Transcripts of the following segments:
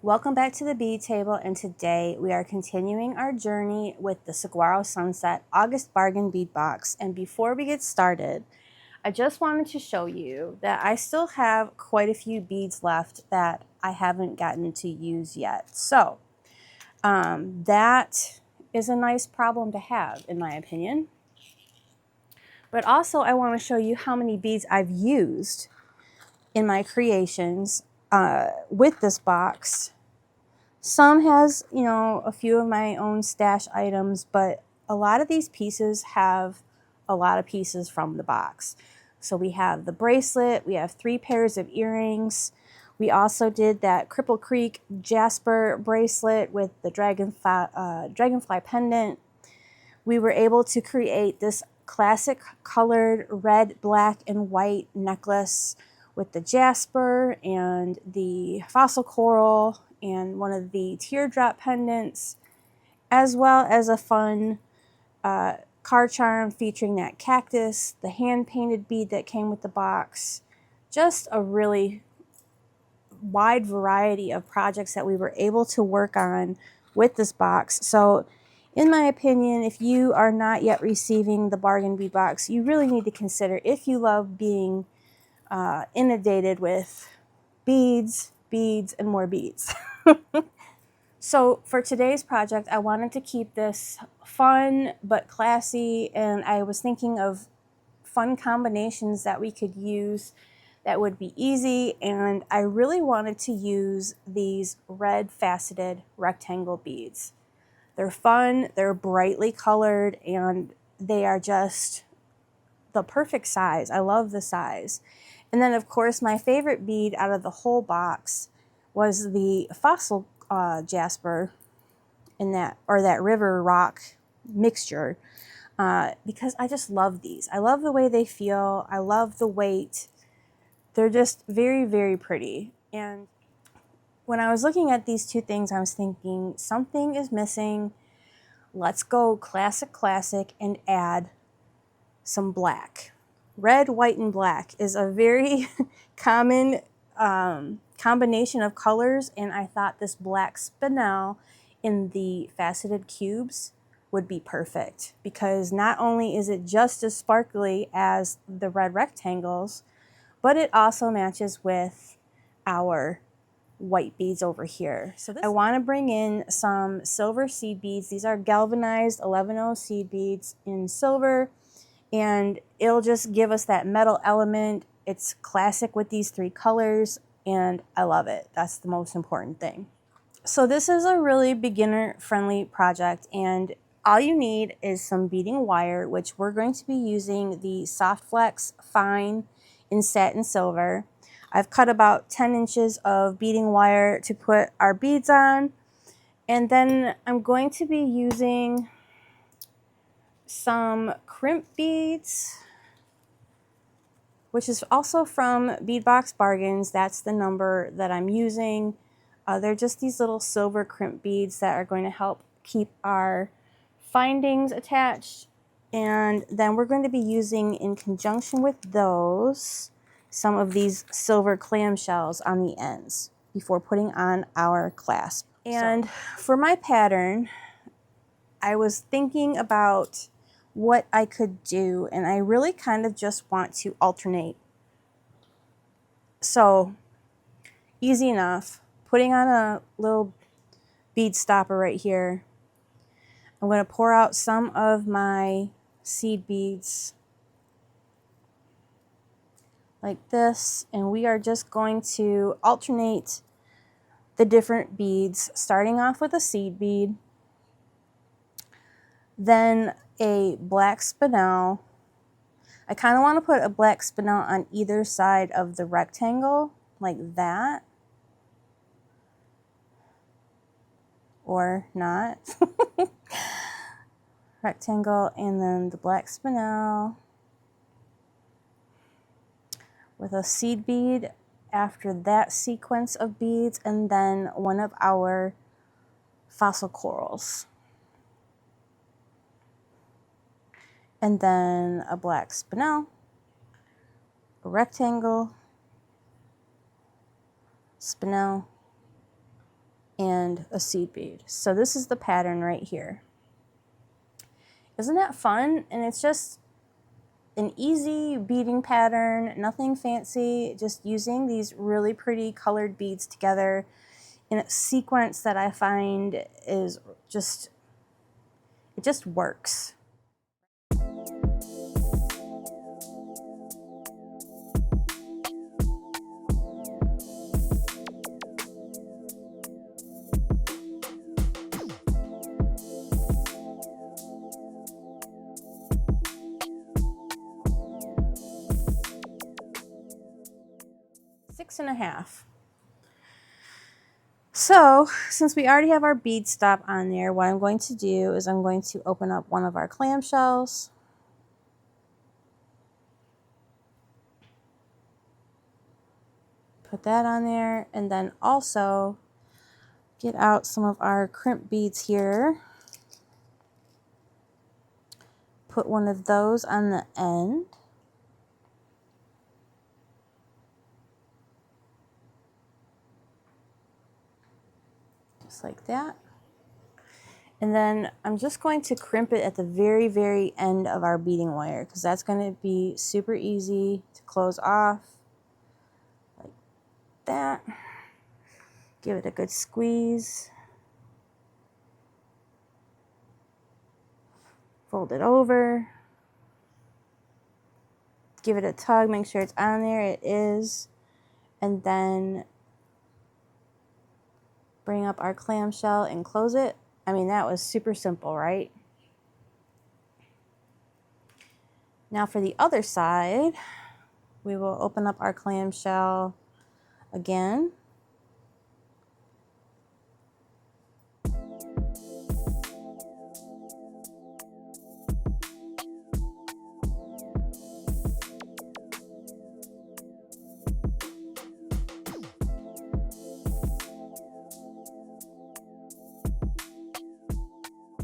Welcome back to the Bead Table, and today we are continuing our journey with the Saguaro Sunset August Bargain Bead Box. And before we get started, I just wanted to show you that I still have quite a few beads left that I haven't gotten to use yet. So that is a nice problem to have, in my opinion. But also I want to show you how many beads I've used in my creations with this box. Some has, a few of my own stash items, but a lot of these pieces have a lot of pieces from the box. So we have the bracelet, we have 3 pairs of earrings. We also did that Cripple Creek Jasper bracelet with the dragonfly pendant. We were able to create this classic colored red, black, and white necklace with the jasper and the fossil coral and one of the teardrop pendants, as well as a fun car charm featuring that cactus, the hand-painted bead that came with the box. Just a really wide variety of projects that we were able to work on with this box. So in my opinion, if you are not yet receiving the Bargain Bead Box, you really need to consider, if you love being inundated with beads, and more beads. So for today's project, I wanted to keep this fun but classy, and I was thinking of fun combinations that we could use that would be easy, and I really wanted to use these red faceted rectangle beads. They're fun, they're brightly colored, and they are just the perfect size. I love the size. And then of course my favorite bead out of the whole box was the fossil jasper in that river rock mixture, because I just love these. I love the way they feel. I love the weight. They're just very, very pretty. And when I was looking at these two things, I was thinking something is missing. Let's go classic and add some black. Red, white, and black is a very common combination of colors, and I thought this black spinel in the faceted cubes would be perfect, because not only is it just as sparkly as the red rectangles, but it also matches with our white beads over here. So I want to bring in some silver seed beads. These are galvanized 11-0 seed beads in silver, and it'll just give us that metal element. It's classic with these 3 colors, and I love it. That's the most important thing. So this is a really beginner-friendly project, and all you need is some beading wire, which we're going to be using the Soft Flex Fine in satin silver. I've cut about 10 inches of beading wire to put our beads on, and then I'm going to be using some crimp beads, which is also from Bead Box Bargains. That's the number that I'm using. They're just these little silver crimp beads that are going to help keep our findings attached. And then we're going to be using, in conjunction with those, some of these silver clamshells on the ends before putting on our clasp. And for my pattern, I was thinking about what I could do, and I really kind of just want to alternate. So easy enough. Putting on a little bead stopper right here. I'm going to pour out some of my seed beads like this, and we are just going to alternate the different beads, starting off with a seed bead, then a black spinel. I kind of want to put a black spinel on either side of the rectangle, like that, or not. Rectangle, and then the black spinel with a seed bead after that sequence of beads, and then one of our fossil corals. And then a black spinel, a rectangle, spinel, and a seed bead. So this is the pattern right here. Isn't that fun? And it's just an easy beading pattern, nothing fancy, just using these really pretty colored beads together in a sequence that I find is just, it just works. Six and a half. So since we already have our bead stop on there, what I'm going to do is I'm going to open up one of our clamshells. Put that on there, and then also get out some of our crimp beads here. Put one of those on the end. Just like that. And then I'm just going to crimp it at the very, very end of our beading wire, because that's going to be super easy to close off. Like that. Give it a good squeeze. Fold it over. Give it a tug, make sure it's on there. It is. And then bring up our clamshell and close it. I mean, that was super simple, right? Now for the other side, we will open up our clamshell again.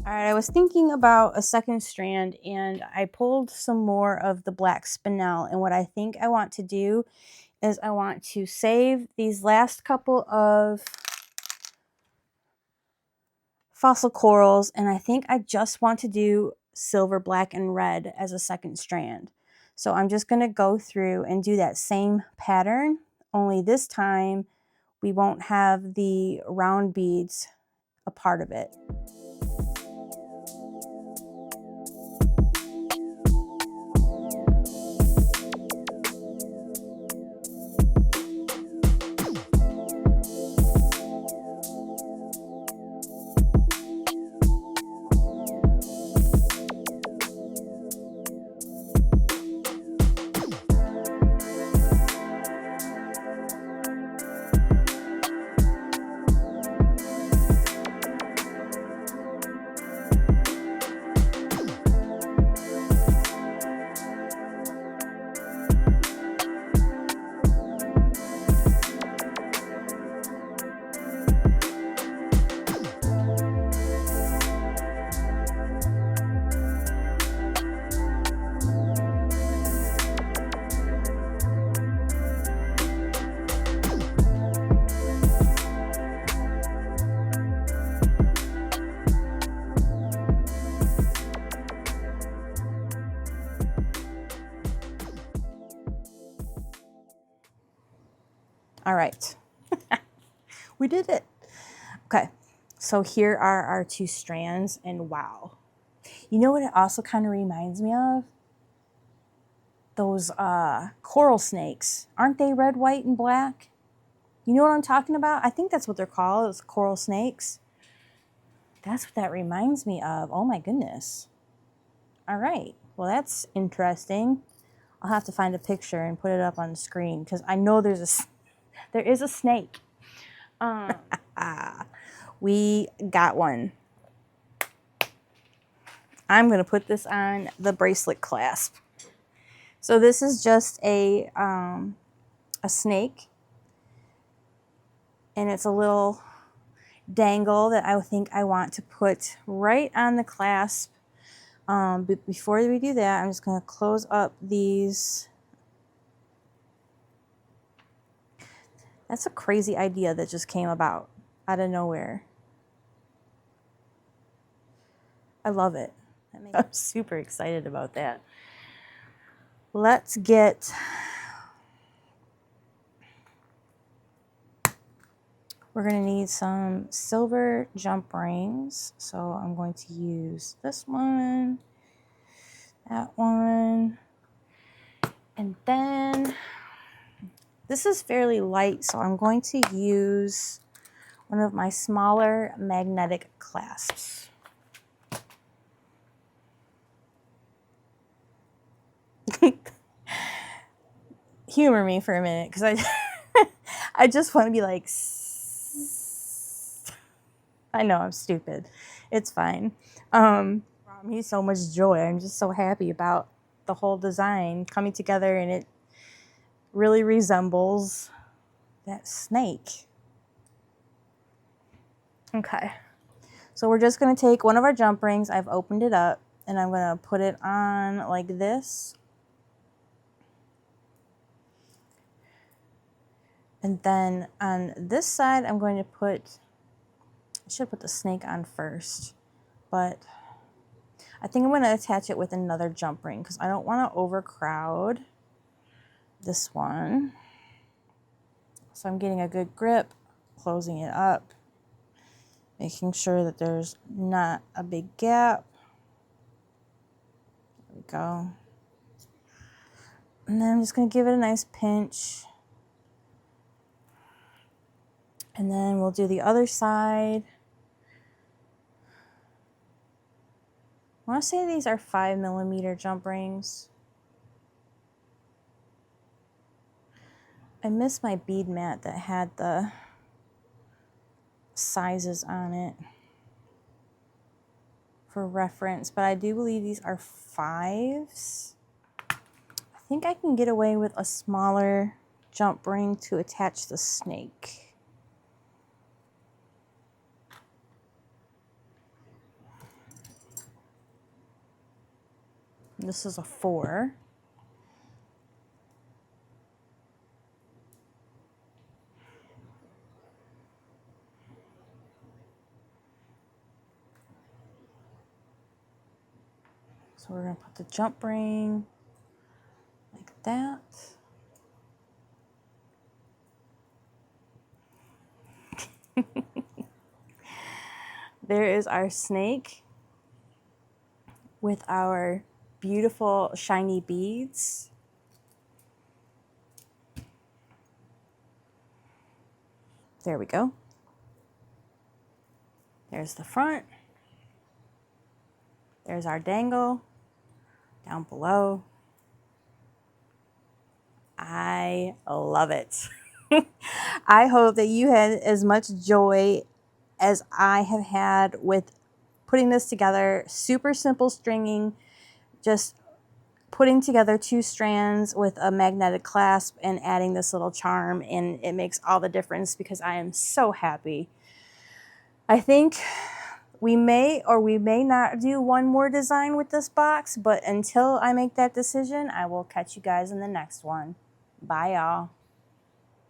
All right, I was thinking about a second strand, and I pulled some more of the black spinel, and what I think I want to do is I want to save these last couple of fossil corals, and I think I just want to do silver, black, and red as a second strand. So I'm just going to go through and do that same pattern, only this time we won't have the round beads a part of it. All right, we did it. Okay, so here are our two strands, and wow. You know what it also kind of reminds me of? Those coral snakes. Aren't they red, white, and black? You know what I'm talking about? I think that's what they're called, is coral snakes. That's what that reminds me of. Oh my goodness. All right, well that's interesting. I'll have to find a picture and put it up on the screen, because I know there is a snake. We got one. I'm going to put this on the bracelet clasp. So this is just a snake, and it's a little dangle that I think I want to put right on the clasp. But before we do that, I'm just going to close up these. That's a crazy idea that just came about out of nowhere. I love it. I'm super excited about that. Let's get, we're gonna need some silver jump rings. So I'm going to use this one, that one, and then this is fairly light, so I'm going to use one of my smaller magnetic clasps. Humor me for a minute, because I just want to be like, I know I'm stupid. It's fine. Brought me so much joy. I'm just so happy about the whole design coming together, and it really resembles that snake. Okay, so we're just going to take one of our jump rings. I've opened it up, and I'm going to put it on like this. And then on this side, I'm going to put, I should put the snake on first, but I think I'm going to attach it with another jump ring because I don't want to overcrowd this one. So I'm getting a good grip, closing it up, making sure that there's not a big gap. There we go. And then I'm just going to give it a nice pinch. And then we'll do the other side. I want to say these are 5mm jump rings. I miss my bead mat that had the sizes on it for reference, but I do believe these are 5s. I think I can get away with a smaller jump ring to attach the snake. This is a 4. So we're going to put the jump ring like that. There is our snake with our beautiful shiny beads. There we go. There's the front. There's our dangle down below. I love it. I hope that you had as much joy as I have had with putting this together. Super simple stringing, just putting together 2 strands with a magnetic clasp and adding this little charm, and it makes all the difference because I am so happy. I think we may or we may not do one more design with this box, but until I make that decision, I will catch you guys in the next one. Bye, y'all.